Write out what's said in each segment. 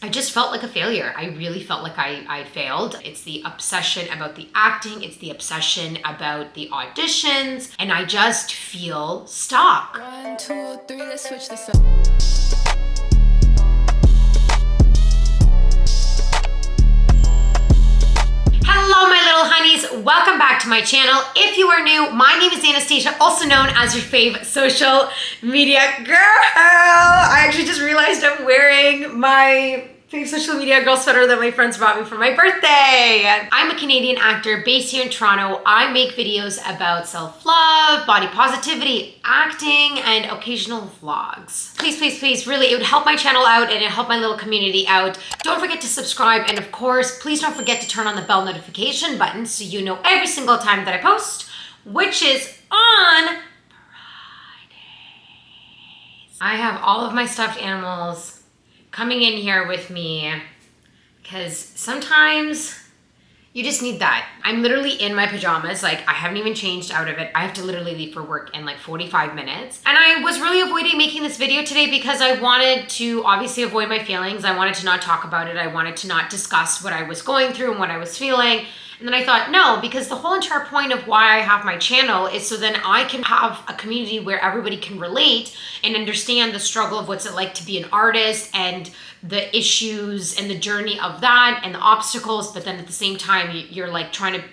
I just felt like a failure. I really felt like I failed. It's the obsession about the acting. It's the obsession about the auditions. And I just feel stuck. 1, 2, 3, let's switch this up. Hello, my little honeys. Welcome back to my channel. If you are new, my name is Anastasia, also known as your fave social media girl. I actually just realized I'm wearing my fave social media girl sweater that my friends brought me for my birthday. I'm a Canadian actor based here in Toronto. I make videos about self-love, body positivity, acting, and occasional vlogs. Please, please, please, really, it would help my channel out and it help my little community out. Don't forget to subscribe, and of course, please don't forget to turn on the bell notification button so you know every single time that I post, which is on Fridays. I have all of my stuffed animals coming in here with me because sometimes you just need that. I'm literally in my pajamas, like I haven't even changed out of it. I have to literally leave for work in like 45 minutes. And I was really avoiding making this video today because I wanted to obviously avoid my feelings. I wanted to not talk about it. I wanted to not discuss what I was going through and what I was feeling. And then I thought, no, because the whole entire point of why I have my channel is so then I can have a community where everybody can relate and understand the struggle of what's it like to be an artist and the issues and the journey of that and the obstacles. But then at the same time, you're like trying to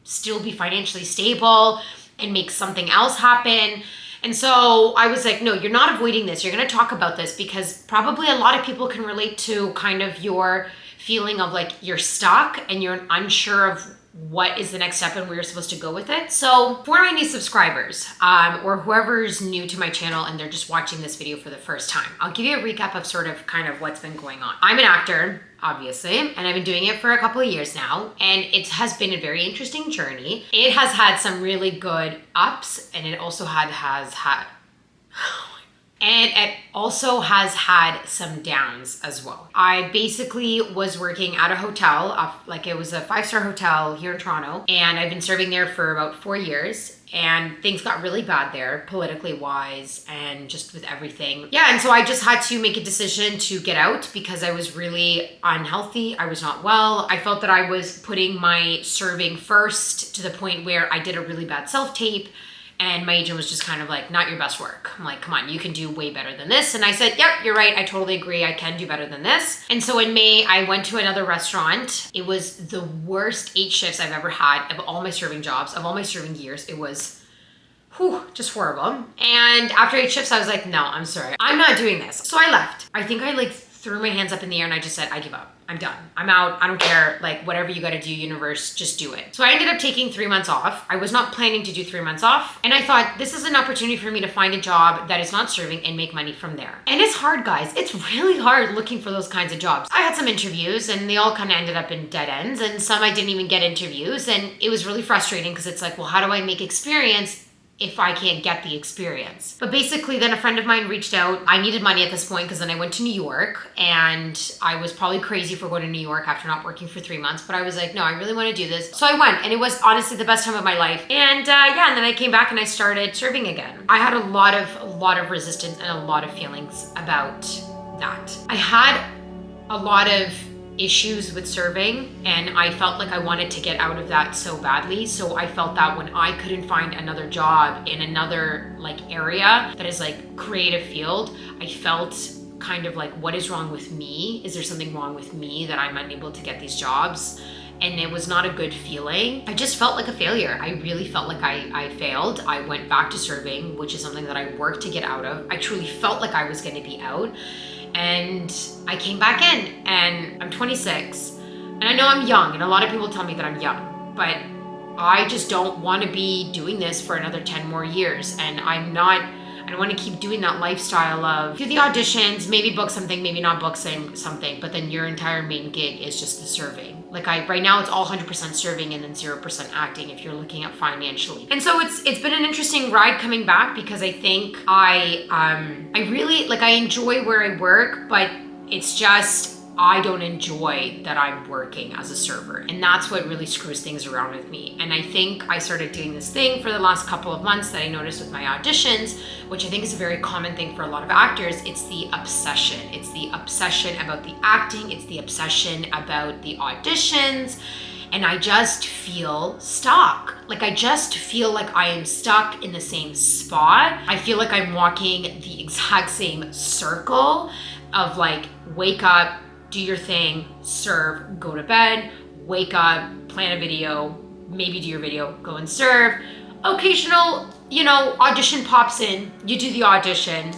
still be financially stable and make something else happen. And so I was like, no, you're not avoiding this. You're going to talk about this because probably a lot of people can relate to kind of your feeling of like you're stuck and you're unsure of what is the next step and where you're supposed to go with it. So for my new subscribers or whoever's new to my channel and they're just watching this video for the first time, I'll give you a recap of sort of kind of what's been going on. I'm an actor, obviously, and I've been doing it for a couple of years now, and it has been a very interesting journey. It has had some really good ups, and it also has had and it also has had some downs as well. I basically was working at a hotel, like it was a 5-star hotel here in Toronto, and I've been serving there for about 4 years. And things got really bad there, politically wise, and just with everything. Yeah, and so I just had to make a decision to get out because I was really unhealthy. I was not well. I felt that I was putting my serving first to the point where I did a really bad self-tape. And my agent was just kind of like, not your best work. I'm like, come on, you can do way better than this. And I said, yep, you're right. I totally agree. I can do better than this. And so in May, I went to another restaurant. It was the worst 8 shifts I've ever had of all my serving jobs, of all my serving years. It was just horrible. And after 8 shifts, I was like, no, I'm sorry. I'm not doing this. So I left. I think I like threw my hands up in the air and I just said, I give up. I'm done. I'm out. I don't care. Like whatever you got to do, universe, just do it. So I ended up taking 3 months off. I was not planning to do 3 months off. And I thought this is an opportunity for me to find a job that is not serving and make money from there. And it's hard, guys. It's really hard looking for those kinds of jobs. I had some interviews and they all kind of ended up in dead ends, and some I didn't even get interviews. And it was really frustrating because it's like, well, how do I make experience if I can't get the experience? But basically then a friend of mine reached out. I needed money at this point because then I went to New York, and I was probably crazy for going to New York after not working for 3 months, but I was like, no, I really want to do this. So I went, and it was honestly the best time of my life. And yeah, and then I came back and I started serving again. I had a lot of resistance and a lot of feelings about that. I had a lot of issues with serving, and I felt like I wanted to get out of that so badly. So I felt that when I couldn't find another job in another like area that is like creative field, I felt kind of like, what is wrong with me? Is there something wrong with me that I'm unable to get these jobs? And it was not a good feeling. I just felt like a failure. I really felt like I failed. I went back to serving, which is something that I worked to get out of. I truly felt like I was going to be out. And I came back in, and I'm 26, and I know I'm young, and a lot of people tell me that I'm young, but I just don't want to be doing this for another 10 more years. And I don't want to keep doing that lifestyle of do the auditions, maybe book something, maybe not book something, but then your entire main gig is just the serving. Like right now it's all 100% serving and then 0% acting if you're looking at financially. And so it's been an interesting ride coming back because I think I really, like, I enjoy where I work, but it's just I don't enjoy that I'm working as a server. And that's what really screws things around with me. And I think I started doing this thing for the last couple of months that I noticed with my auditions, which I think is a very common thing for a lot of actors. It's the obsession. It's the obsession about the acting. It's the obsession about the auditions. And I just feel stuck. Like, I just feel like I am stuck in the same spot. I feel like I'm walking the exact same circle of like, wake up, do your thing, serve, go to bed, wake up, plan a video, maybe do your video, go and serve. Occasional, audition pops in, you do the audition,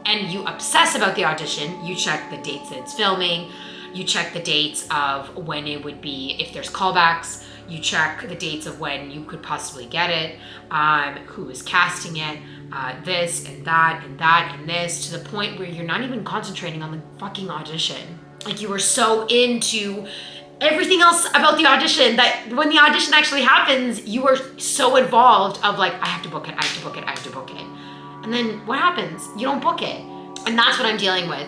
and you obsess about the audition. You check the dates that it's filming, you check the dates of when it would be, if there's callbacks, you check the dates of when you could possibly get it, who is casting it, this and that and that and this, to the point where you're not even concentrating on the fucking audition. Like, you were so into everything else about the audition that when the audition actually happens, you are so involved of like, I have to book it, I have to book it, I have to book it. And then what happens? You don't book it. And that's what I'm dealing with.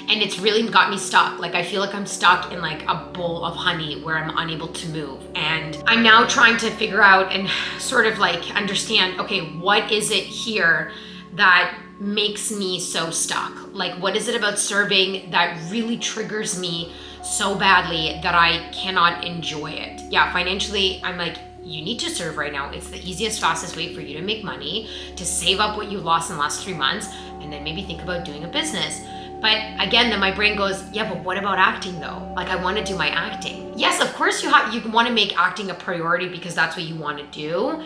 And it's really got me stuck. Like, I feel like I'm stuck in like a bowl of honey where I'm unable to move. And I'm now trying to figure out and sort of like understand, okay, what is it here that makes me so stuck? Like, what is it about serving that really triggers me so badly that I cannot enjoy it? Yeah, financially, I'm like, you need to serve right now. It's the easiest, fastest way for you to make money, to save up what you've lost in the last 3 months, and then maybe think about doing a business. But again, then my brain goes, yeah, but what about acting though? Like, I want to do my acting. Yes, of course you want to make acting a priority because that's what you want to do.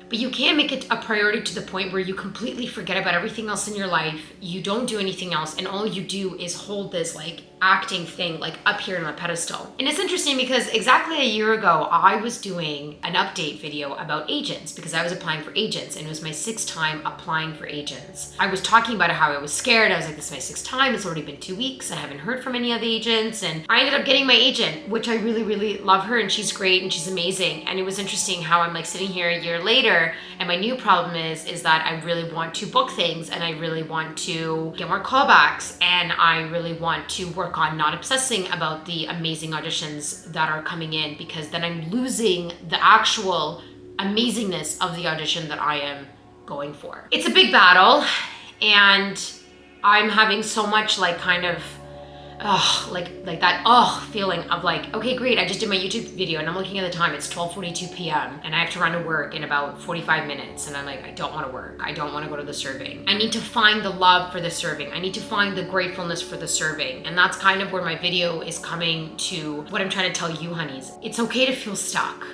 But you can't make it a priority to the point where you completely forget about everything else in your life. You don't do anything else, and all you do is hold this like acting thing like up here in a pedestal. And it's interesting because exactly a year ago, I was doing an update video about agents because I was applying for agents, and it was my 6th time applying for agents. I was talking about how I was scared. I was like, this is my 6th time. It's already been 2 weeks. I haven't heard from any of the agents. And I ended up getting my agent, which I really, really love her, and she's great and she's amazing. And it was interesting how I'm like sitting here a year later, and my new problem is that I really want to book things, and I really want to get more callbacks, and I really want to work on not obsessing about the amazing auditions that are coming in, because then I'm losing the actual amazingness of the audition that I am going for. It's a big battle, and I'm having so much like kind of feeling of like, okay, great, I just did my YouTube video and I'm looking at the time, it's 12:42 p.m. and I have to run to work in about 45 minutes, and I'm like, I don't want to work. I don't want to go to the serving. I need to find the love for the serving. I need to find the gratefulness for the serving. And that's kind of where my video is coming to what I'm trying to tell you, honeys. It's okay to feel stuck.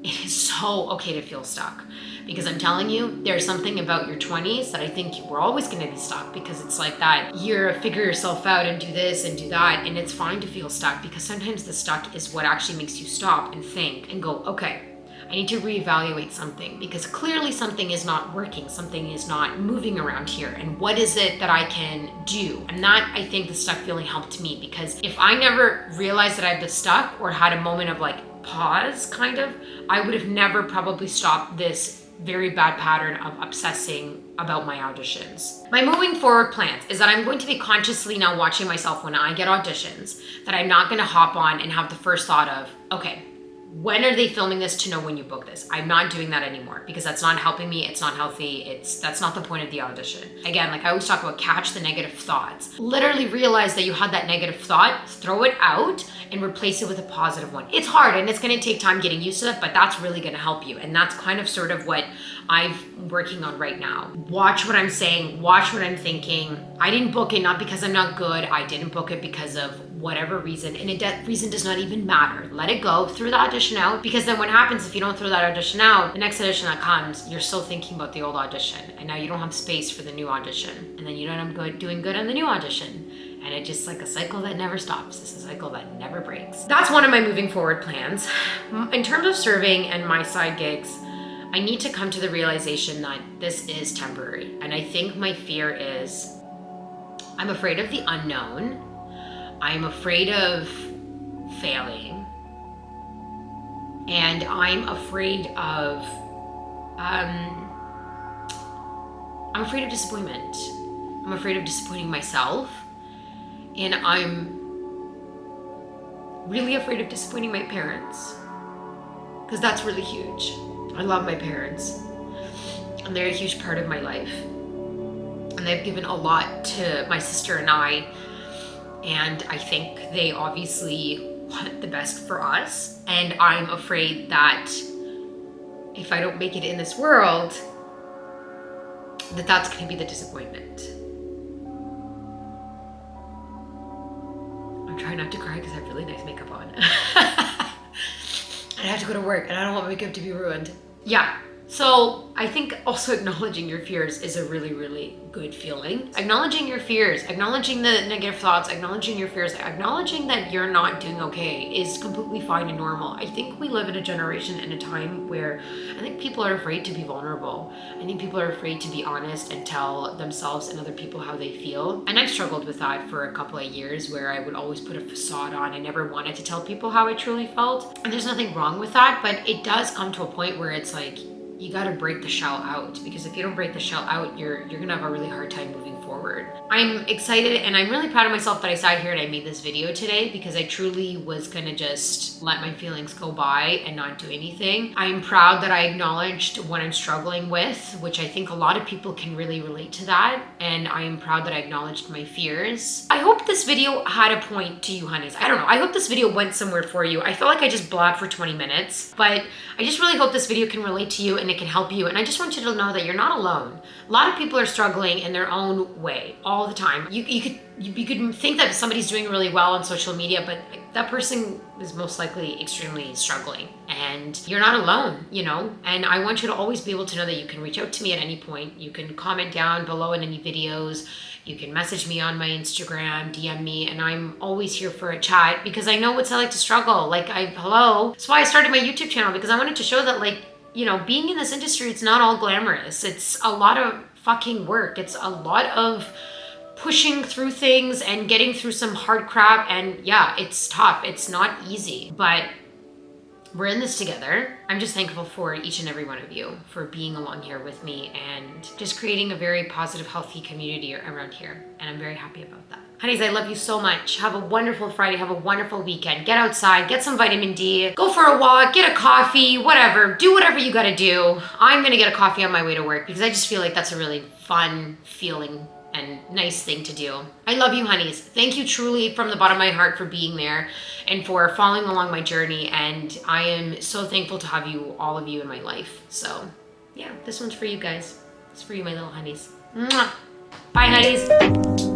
It is so okay to feel stuck, because I'm telling you, there's something about your 20s that I think we're always going to be stuck, because it's like that year of figure yourself out and do this and do that. And it's fine to feel stuck, because sometimes the stuck is what actually makes you stop and think and go, okay, I need to reevaluate something, because clearly something is not working. Something is not moving around here. And what is it that I can do? And that, I think the stuck feeling helped me, because if I never realized that I'd been stuck or had a moment of like pause, kind of, I would have never probably stopped this very bad pattern of obsessing about my auditions. My moving forward plans is that I'm going to be consciously now watching myself when I get auditions, that I'm not going to hop on and have the first thought of, okay, when are they filming this to know when you book this? I'm not doing that anymore, because that's not helping me. It's not healthy. That's not the point of the audition. Again, like I always talk about, catch the negative thoughts. Literally realize that you had that negative thought, throw it out and replace it with a positive one. It's hard and it's going to take time getting used to it, but that's really going to help you. And that's kind of sort of what I'm working on right now. Watch what I'm saying, watch what I'm thinking. I didn't book it not because I'm not good. I didn't book it because of whatever reason, and that reason does not even matter. Let it go, throw the audition out, because then what happens if you don't throw that audition out, the next audition that comes, you're still thinking about the old audition, and now you don't have space for the new audition, and then you don't end up doing good on the new audition. And it's just like a cycle that never stops. It's a cycle that never breaks. That's one of my moving forward plans. In terms of serving and my side gigs, I need to come to the realization that this is temporary. And I think my fear is, I'm afraid of the unknown. I'm afraid of failing. And I'm afraid of, disappointment. I'm afraid of disappointing myself. And I'm really afraid of disappointing my parents, because that's really huge. I love my parents, and they're a huge part of my life. And they've given a lot to my sister and I, and I think they obviously want the best for us. And I'm afraid that if I don't make it in this world, that's going to be the disappointment. I'm trying not to cry because I have really nice makeup on. I have to go to work and I don't want makeup to be ruined. Yeah. So I think also acknowledging your fears is a really, really good feeling. Acknowledging your fears, acknowledging the negative thoughts, acknowledging your fears, acknowledging that you're not doing okay is completely fine and normal. I think we live in a generation and a time where I think people are afraid to be vulnerable. I think people are afraid to be honest and tell themselves and other people how they feel. And I've struggled with that for a couple of years, where I would always put a facade on. I never wanted to tell people how I truly felt. And there's nothing wrong with that, but it does come to a point where it's like, you got to break the shell out, because if you don't break the shell out, you're gonna have a really hard time moving forward. I'm excited and I'm really proud of myself that I sat here and I made this video today, because I truly was gonna just let my feelings go by and not do anything. I'm proud that I acknowledged what I'm struggling with, which I think a lot of people can really relate to that. And I am proud that I acknowledged my fears. I hope this video had a point to you, honeys. I don't know. I hope this video went somewhere for you. I feel like I just blabbed for 20 minutes, but I just really hope this video can relate to you and it can help you. And I just want you to know that you're not alone. A lot of people are struggling in their own way all the time. You could think that somebody's doing really well on social media, but that person is most likely extremely struggling, and you're not alone, you know? And I want you to always be able to know that you can reach out to me at any point. You can comment down below in any videos. You can message me on my Instagram, DM me, and I'm always here for a chat, because I know what it's like to struggle. Like, hello. That's why I started my YouTube channel, because I wanted to show that, like, you know, being in this industry, it's not all glamorous. It's a lot of fucking work. It's a lot of pushing through things and getting through some hard crap. And yeah, it's tough. It's not easy, but we're in this together. I'm just thankful for each and every one of you for being along here with me and just creating a very positive, healthy community around here. And I'm very happy about that. Honeys, I love you so much. Have a wonderful Friday. Have a wonderful weekend. Get outside, get some vitamin D, go for a walk, get a coffee, whatever. Do whatever you gotta do. I'm gonna get a coffee on my way to work, because I just feel like that's a really fun feeling and nice thing to do. I love you, honeys. Thank you truly from the bottom of my heart for being there and for following along my journey. And I am so thankful to have you, all of you, in my life. So yeah, this one's for you guys. It's for you, my little honeys. Mwah. Bye, honeys.